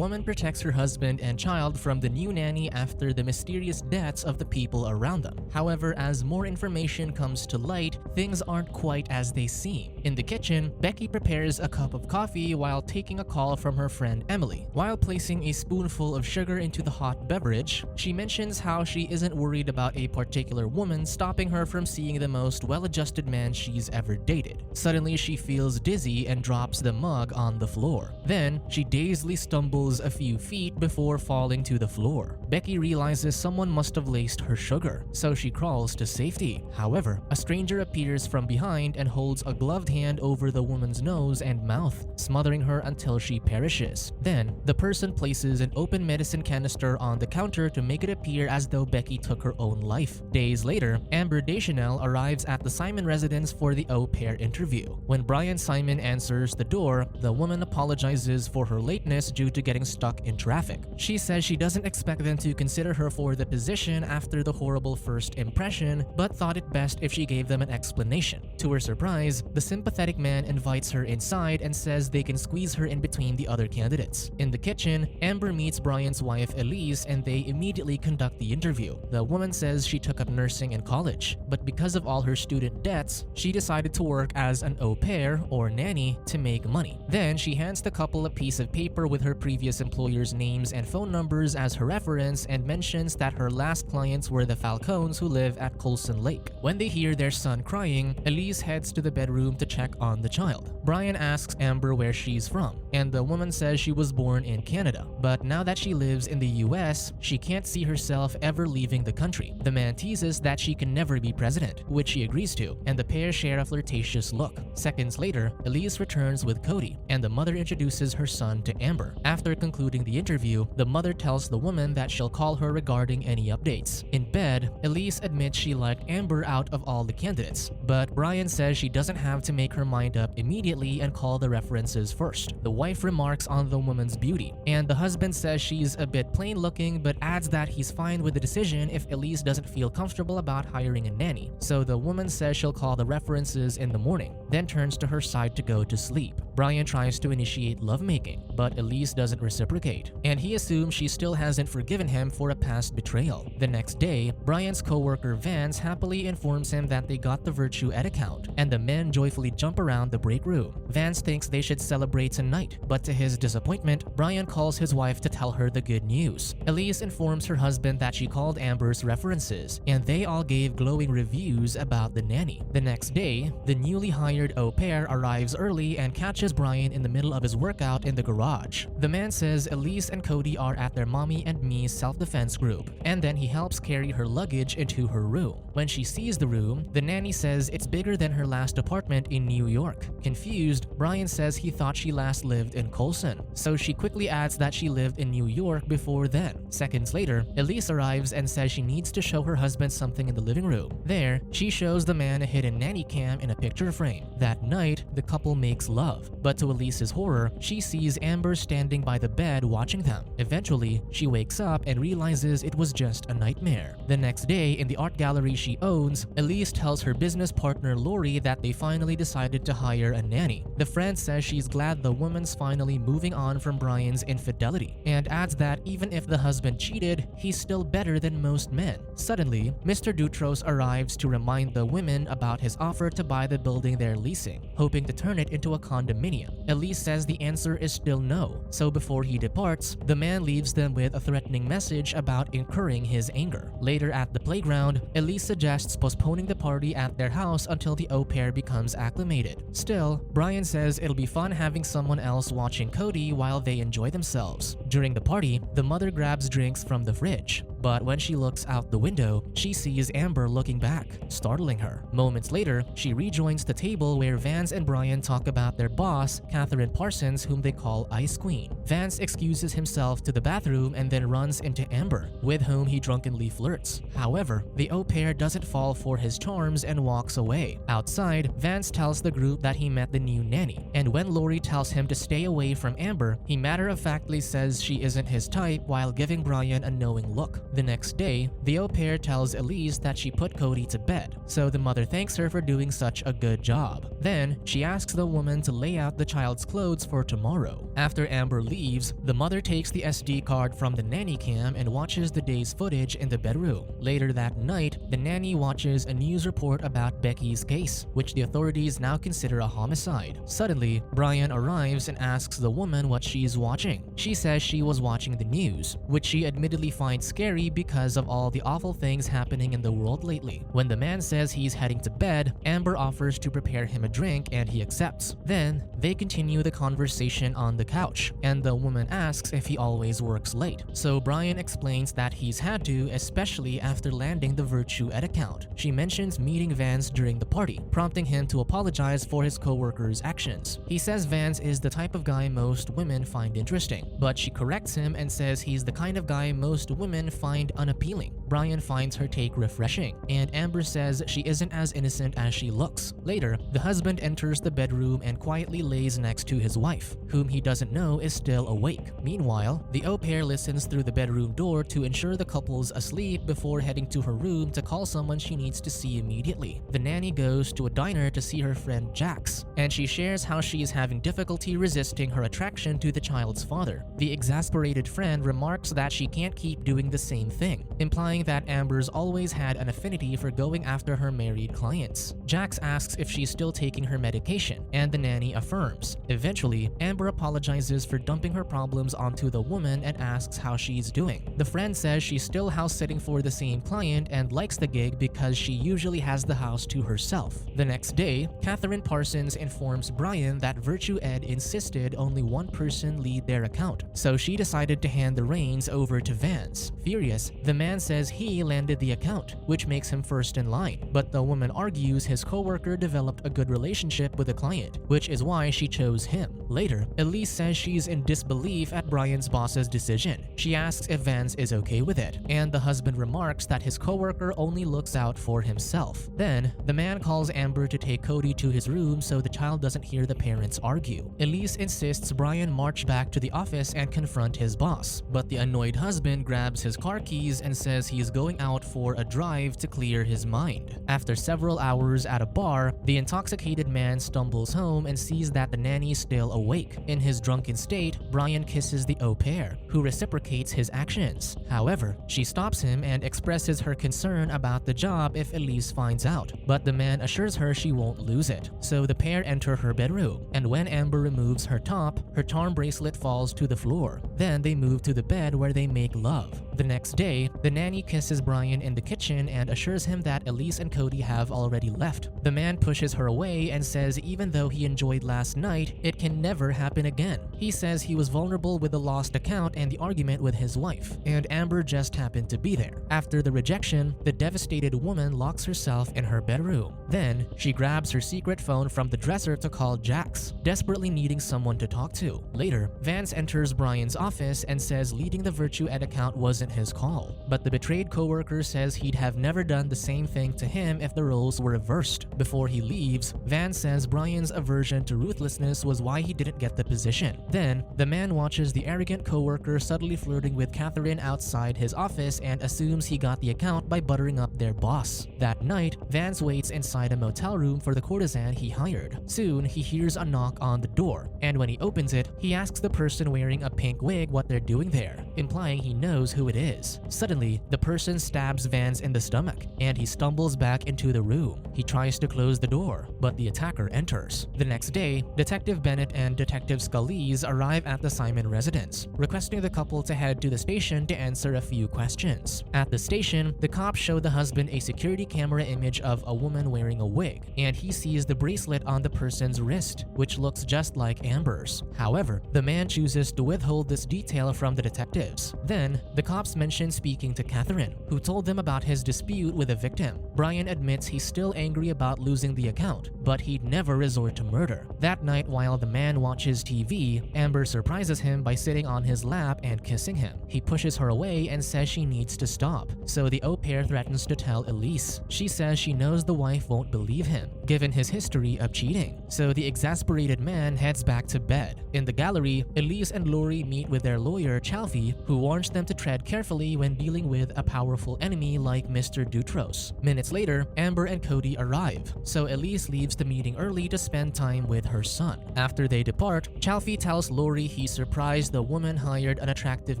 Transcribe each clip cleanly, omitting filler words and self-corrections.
woman protects her husband and child from the new nanny after the mysterious deaths of the people around them. However, as more information comes to light, things aren't quite as they seem. In the kitchen, Becky prepares a cup of coffee while taking a call from her friend Emily. While placing a spoonful of sugar into the hot beverage, she mentions how she isn't worried about a particular woman stopping her from seeing the most well-adjusted man she's ever dated. Suddenly, she feels dizzy and drops the mug on the floor. Then, she dazedly stumbles a few feet before falling to the floor. Becky realizes someone must have laced her sugar, so she crawls to safety. However, a stranger appears from behind and holds a gloved hand over the woman's nose and mouth, smothering her until she perishes. Then, the person places an open medicine canister on the counter to make it appear as though Becky took her own life. Days later, Amber Deschanel arrives at the Simon residence for the au pair interview. When Brian Simon answers the door, the woman apologizes for her lateness due to getting stuck in traffic. She says she doesn't expect them to consider her for the position after the horrible first impression, but thought it best if she gave them an explanation. To her surprise, the sympathetic man invites her inside and says they can squeeze her in between the other candidates. In the kitchen, Amber meets Brian's wife Elise and they immediately conduct the interview. The woman says she took up nursing in college, but because of all her student debts, she decided to work as an au pair or nanny to make money. Then she hands the couple a piece of paper with her previous employer's names and phone numbers as her reference and mentions that her last clients were the Falcones who live at Colson Lake. When they hear their son crying, Elise heads to the bedroom to check on the child. Brian asks Amber where she's from, and the woman says she was born in Canada, but now that she lives in the US, she can't see herself ever leaving the country. The man teases that she can never be president, which she agrees to, and the pair share a flirtatious look. Seconds later, Elise returns with Cody, and the mother introduces her son to Amber. After concluding the interview, the mother tells the woman that she'll call her regarding any updates. In bed, Elise admits she liked Amber out of all the candidates, but Brian says she doesn't have to make her mind up immediately and call the references first. The wife remarks on the woman's beauty, and the husband says she's a bit plain looking but adds that he's fine with the decision if Elise doesn't feel comfortable about hiring a nanny. So the woman says she'll call the references in the morning, then turns to her side to go to sleep. Brian tries to initiate lovemaking, but Elise doesn't reciprocate, and he assumes she still hasn't forgiven him for a past betrayal. The next day, Brian's co-worker Vance happily informs him that they got the Virtue Ed account, and the men joyfully jump around the break room. Vance thinks they should celebrate tonight, but to his disappointment, Brian calls his wife to tell her the good news. Elise informs her husband that she called Amber's references, and they all gave glowing reviews about the nanny. The next day, the newly hired au pair arrives early and catches Brian in the middle of his workout in the garage. The man says Elise and Cody are at their mommy and me self-defense group, and then he helps carry her luggage into her room. When she sees the room, the nanny says it's bigger than her last apartment in New York. Confused, Brian says he thought she last lived in Colson, so she quickly adds that she lived in New York before then. Seconds later, Elise arrives and says she needs to show her husband something in the living room. There, she shows the man a hidden nanny cam in a picture frame. That night, the couple makes love, but to Elise's horror, she sees Amber standing by the bed watching them. Eventually, she wakes up and realizes it was just a nightmare. The next day, in the art gallery she owns, Elise tells her business partner Lori that they finally decided to hire a nanny. The friend says she's glad the woman's finally moving on from Brian's infidelity, and adds that even if the husband cheated, he's still better than most men. Suddenly, Mr. Dutros arrives to remind the women about his offer to buy the building they're leasing, hoping to turn it into a condominium. Elise says the answer is still no, so before he departs, the man leaves them with a threatening message about incurring his anger. Later at the playground, Elise suggests postponing the party at their house until the au pair becomes acclimated. Still, Brian says it'll be fun having someone else watching Cody while they enjoy themselves. During the party, the mother grabs drinks from the fridge, but when she looks out the window, she sees Amber looking back, startling her. Moments later, she rejoins the table where Vance and Brian talk about their boss, Catherine Parsons, whom they call Ice Queen. Vance excuses himself to the bathroom and then runs into Amber, with whom he drunkenly flirts. However, the au pair doesn't fall for his charms and walks away. Outside, Vance tells the group that he met the new nanny, and when Lori tells him to stay away from Amber, he matter-of-factly says she isn't his type while giving Brian a knowing look. The next day, the au pair tells Elise that she put Cody to bed, so the mother thanks her for doing such a good job. Then, she asks the woman to lay out the child's clothes for tomorrow. After Amber leaves, the mother takes the SD card from the nanny cam and watches the day's footage in the bedroom. Later that night, the nanny watches a news report about Becky's case, which the authorities now consider a homicide. Suddenly, Brian arrives and asks the woman what she's watching. She says she was watching the news, which she admittedly finds scary because of all the awful things happening in the world lately. When the man says he's heading to bed, Amber offers to prepare him a drink and he accepts. Then, they continue the conversation on the couch, and the woman asks if he always works late. So Brian explains that he's had to, especially after landing the Virtue Ed account. She mentions meeting Vance during the party, prompting him to apologize for his co-worker's actions. He says Vance is the type of guy most women find interesting, but she corrects him and says he's the kind of guy most women find unappealing. Brian finds her take refreshing, and Amber says she isn't as innocent as she looks. Later, the husband enters the bedroom and quietly lays next to his wife, whom he doesn't know is still awake. Meanwhile, the au pair listens through the bedroom door to ensure the couple's asleep before heading to her room to call someone she needs to see immediately. The nanny goes to a diner to see her friend Jax, and she shares how she is having difficulty resisting her attraction to the child's father. The exasperated friend remarks that she can't keep doing the same thing, implying that Amber's always had an affinity for going after her married clients. Jax asks if she's still taking her medication, and the nanny affirms. Eventually, Amber apologizes for dumping her problems onto the woman and asks how she's doing. The friend says she's still house-sitting for the same client and likes the gig because she usually has the house to herself. The next day, Catherine Parsons informs Brian that Virtue Ed insisted only one person lead their account, so she decided to hand the reins over to Vance. Furious, the man says he landed the account, which makes him first in line, but the woman argues his co-worker developed a good relationship with the client, which is why she chose him. Later, Elise says she's in disbelief at Brian's boss's decision. She asks if Vance is okay with it, and the husband remarks that his co-worker only looks out for himself. Then, the man calls Amber to take Cody to his room so the child doesn't hear the parents argue. Elise insists Brian march back to the office and confront his boss, but the annoyed husband grabs his car keys and says he is going out for a drive to clear his mind. After several hours at a bar, the intoxicated man stumbles home and sees that the nanny is still awake. In his drunken state, Brian kisses the au pair, who reciprocates his actions. However, she stops him and expresses her concern about the job if Elise finds out, but the man assures her she won't lose it. So the pair enter her bedroom, and when Amber removes her top, her charm bracelet falls to the floor. Then they move to the bed where they make love. The next day, the nanny kisses Brian in the kitchen and assures him that Elise and Cody have already left. The man pushes her away and says even though he enjoyed last night, it can never happen again. He says he was vulnerable with the lost account and the argument with his wife, and Amber just happened to be there. After the rejection, the devastated woman locks herself in her bedroom. Then, she grabs her secret phone from the dresser to call Jax, desperately needing someone to talk to. Later, Vance enters Brian's office and says leading the Virtue Ed account wasn't his call, but the betrayed coworker says he'd have never done the same thing to him if the roles were reversed. Before he leaves, Vance says Brian's aversion to ruthlessness was why he didn't get the position. Then, the man watches the arrogant coworker subtly flirting with Catherine outside his office and assumes he got the account by buttering up their boss. That night, Vance waits inside a motel room for the courtesan he hired. Soon, he hears a knock on the door, and when he opens it, he asks the person wearing a pink wig what they're doing there, implying he knows who it is. Suddenly, the person stabs Vance in the stomach, and he stumbles back into the room. He tries to close the door, but the attacker enters. The next day, Detective Bennett and Detective Scalise arrive at the Simon residence, requesting the couple to head to the station to answer a few questions. At the station, the cops show the husband a security camera image of a woman wearing a wig, and he sees the bracelet on the person's wrist, which looks just like Amber's. However, the man chooses to withhold this detail from the detectives. Then, the cops mention speaking to Catherine, who told them about his dispute with the victim. Brian admits he's still angry about losing the account, but he'd never resort to murder. That night, while the man watches TV, Amber surprises him by sitting on his lap and kissing him. He pushes her away and says she needs to stop, so the au pair threatens to tell Elise. She says she knows the wife won't believe him, given his history of cheating. So the exasperated man heads back to bed. In the gallery, Elise and Lori meet with their lawyer, Chalfie, Cody, who warns them to tread carefully when dealing with a powerful enemy like Mr. Dutros. Minutes later, Amber and Cody arrive, so Elise leaves the meeting early to spend time with her son. After they depart, Chalfie tells Lori he's surprised the woman hired an attractive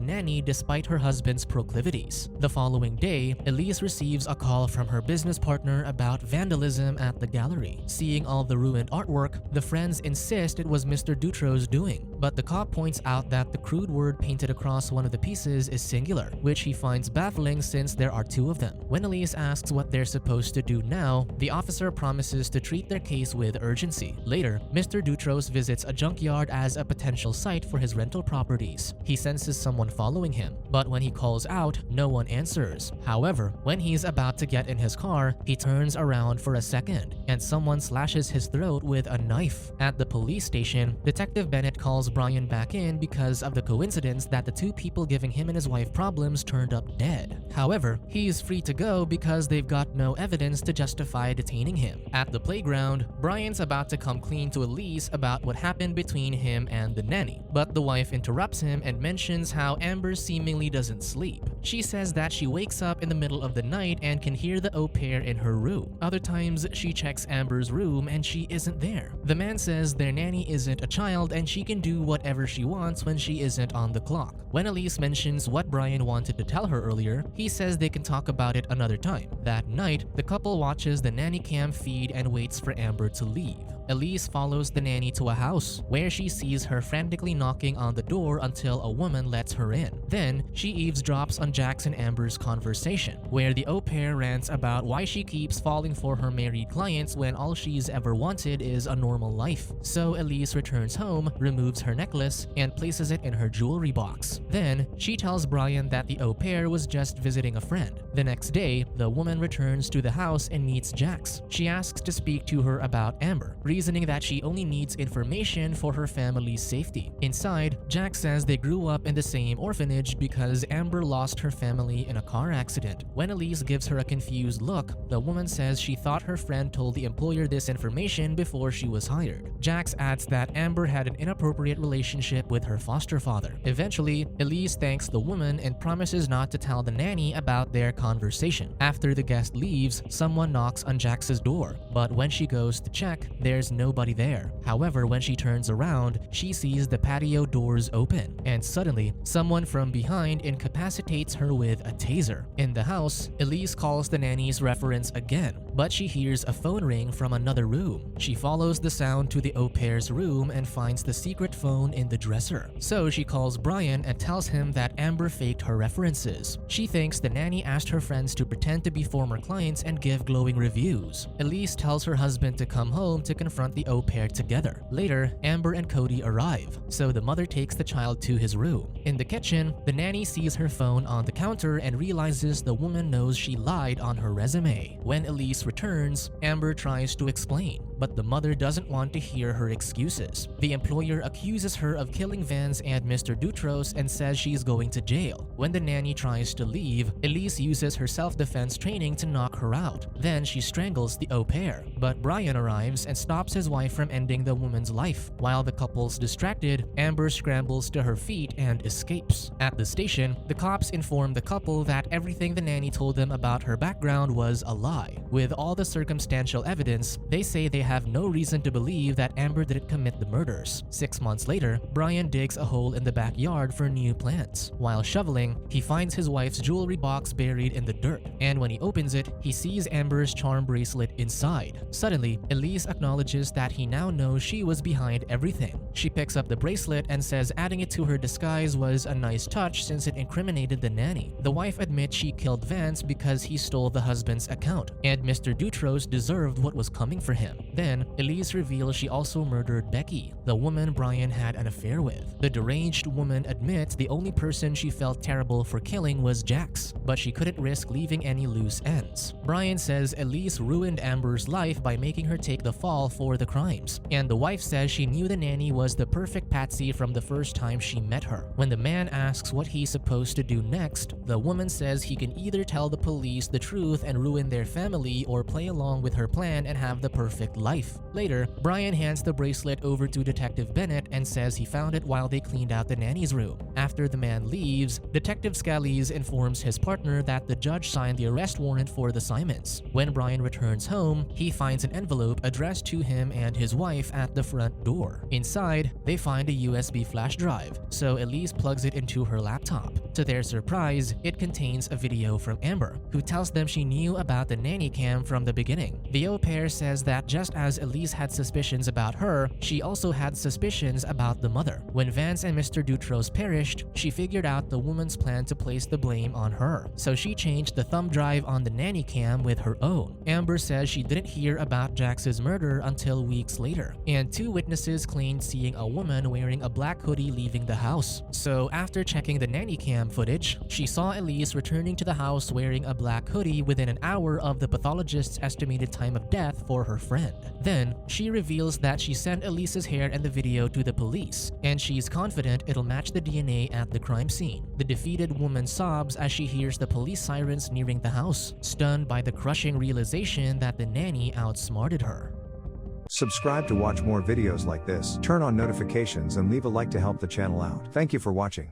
nanny despite her husband's proclivities. The following day, Elise receives a call from her business partner about vandalism at the gallery. Seeing all the ruined artwork, the friends insist it was Mr. Dutros' doing, but the cop points out that the crude word painted across one of the pieces is singular, which he finds baffling since there are two of them. When Elise asks what they're supposed to do now, the officer promises to treat their case with urgency. Later, Mr. Dutros visits a junkyard as a potential site for his rental properties. He senses someone following him, but when he calls out, no one answers. However, when he's about to get in his car, he turns around for a second, and someone slashes his throat with a knife. At the police station, Detective Bennett calls Brian back in because of the coincidence that the two people giving him and his wife problems turned up dead. However, he's free to go because they've got no evidence to justify detaining him. At the playground, Brian's about to come clean to Elise about what happened between him and the nanny, but the wife interrupts him and mentions how Amber seemingly doesn't sleep. She says that she wakes up in the middle of the night and can hear the au pair in her room. Other times, she checks Amber's room and she isn't there. The man says their nanny isn't a child and she can do whatever she wants when she isn't on the clock. When Elise mentions what Brian wanted to tell her earlier, he says they can talk about it another time. That night, the couple watches the nanny cam feed and waits for Amber to leave. Elise follows the nanny to a house, where she sees her frantically knocking on the door until a woman lets her in. Then, she eavesdrops on Jax and Amber's conversation, where the au pair rants about why she keeps falling for her married clients when all she's ever wanted is a normal life. So Elise returns home, removes her necklace, and places it in her jewelry box. Then, she tells Brian that the au pair was just visiting a friend. The next day, the woman returns to the house and meets Jax. She asks to speak to her about Amber, reasoning that she only needs information for her family's safety. Inside, Jack says they grew up in the same orphanage because Amber lost her family in a car accident. When Elise gives her a confused look, the woman says she thought her friend told the employer this information before she was hired. Jax adds that Amber had an inappropriate relationship with her foster father. Eventually, Elise thanks the woman and promises not to tell the nanny about their conversation. After the guest leaves, someone knocks on Jax's door, but when she goes to check, there's nobody there. However, when she turns around, she sees the patio doors open, and suddenly, someone from behind incapacitates her with a taser. In the house, Elise calls the nanny's reference again, but she hears a phone ring from another room. She follows the sound to the au pair's room and finds the secret phone in the dresser. So she calls Brian and tells him that Amber faked her references. She thinks the nanny asked her friends to pretend to be former clients and give glowing reviews. Elise tells her husband to come home to confront the au pair together. Later, Amber and Cody arrive, so the mother takes the child to his room. In the kitchen, the nanny sees her phone on the counter and realizes the woman knows she lied on her resume. When Elise returns, Amber tries to explain, but the mother doesn't want to hear her excuses. The employer accuses her of killing Vance and Mr. Dutros and says she's going to jail. When the nanny tries to leave, Elise uses her self-defense training to knock her out. Then she strangles the au pair, but Brian arrives and stops his wife from ending the woman's life. While the couple's distracted, Amber scrambles to her feet and escapes. At the station, the cops inform the couple that everything the nanny told them about her background was a lie. With all the circumstantial evidence, they say they have no reason to believe that Amber didn't commit the murders. 6 months later, Brian digs a hole in the backyard for new plants. While shoveling, he finds his wife's jewelry box buried in the dirt, and when he opens it, he sees Amber's charm bracelet inside. Suddenly, Elise acknowledges that he now knows she was behind everything. She picks up the bracelet and says adding it to her disguise was a nice touch since it incriminated the nanny. The wife admits she killed Vance because he stole the husband's account, and Mr. Dutros deserved what was coming for him. Then, Elise reveals she also murdered Becky, the woman Brian had an affair with. The deranged woman admits the only person she felt terrible for killing was Jax, but she couldn't risk leaving any loose ends. Brian says Elise ruined Amber's life by making her take the fall for the crimes, and the wife says she knew the nanny was the perfect patsy from the first time she met her. When the man asks what he's supposed to do next, the woman says he can either tell the police the truth and ruin their family or play along with her plan and have the perfect life. Later, Brian hands the bracelet over to Detective Bennett and says he found it while they cleaned out the nanny's room. After the man leaves, Detective Scalise informs his partner that the judge signed the arrest warrant for the Simons. When Brian returns home, he finds an envelope addressed to him and his wife at the front door. Inside, they find a USB flash drive, so Elise plugs it into her laptop. To their surprise, it contains a video from Amber, who tells them she knew about the nanny cam from the beginning. The au pair says that just as Elise had suspicions about her, she also had suspicions about the mother. When Vance and Mr. Dutros perished, she figured out the woman's plan to place the blame on her, so she changed the thumb drive on the nanny cam with her own. Amber says she didn't hear about Jax's murder until weeks later, and 2 witnesses claimed seeing a woman wearing a black hoodie leaving the house. So after checking the nanny cam footage, she saw Elise returning to the house wearing a black hoodie within an hour of the pathologist's estimated time of death for her friend. Then, she reveals that she sent Elise's hair and the video to the police, and she's confident it'll match the DNA at the crime scene. The defeated woman sobs as she hears the police sirens nearing the house, stunned by the crushing realization that the nanny outsmarted her. Subscribe to watch more videos like this, turn on notifications and leave a like to help the channel out. Thank you for watching.